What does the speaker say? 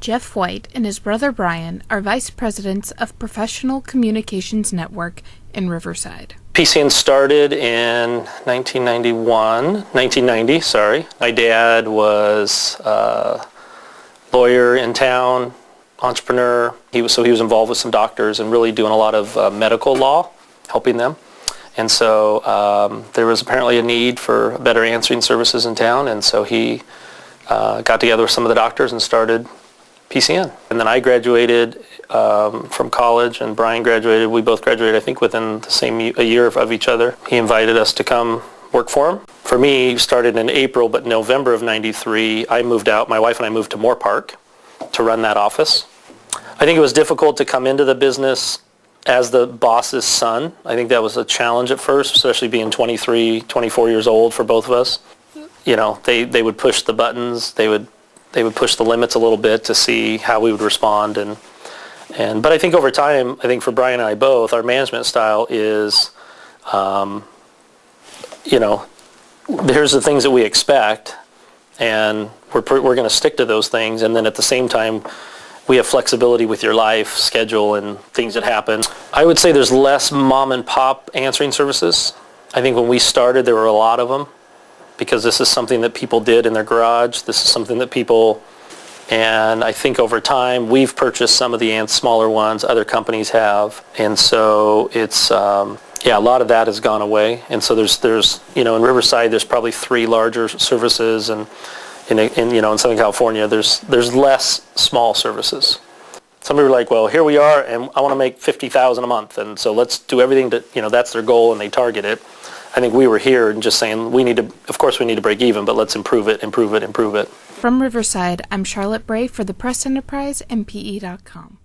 Jeff White and his brother Brian are vice presidents of Professional Communications Network in Riverside. PCN started in 1990, sorry. My dad was a lawyer in town, entrepreneur. He was involved with some doctors and really doing a lot of medical law, helping them. And so there was apparently a need for better answering services in town, and so he got together with some of the doctors and started PCN. And then I graduated from college, and Brian graduated. We both graduated, I think, within the same year of each other. He invited us to come work for him. For me, it started in April, but November of '93, I moved out. My wife and I moved to Moore Park to run that office. I think it was difficult to come into the business as the boss's son. I think that was a challenge at first, especially being 23, 24 years old for both of us. You know, they would push the buttons. They would push the limits a little bit to see how we would respond. But I think over time, I think for Brian and I both, our management style is, you know, here's the things that we expect, and we're going to stick to those things. And then at the same time, we have flexibility with your life, schedule, and things that happen. I would say there's less mom and pop answering services. I think when we started, there were a lot of them, because this is something that people did in their garage. This is something that and I think over time, we've purchased some of the smaller ones, other companies have. And so it's, a lot of that has gone away. And so there's in Riverside, there's probably 3 larger services, and in Southern California, there's less small services. Some people are like, well, here we are, and I want to make $50,000 a month, and so let's do everything to, that's their goal, and they target it. I think we were here and just saying of course we need to break even, but let's improve it. From Riverside, I'm Charlotte Bray for the Press Enterprise and PE.com.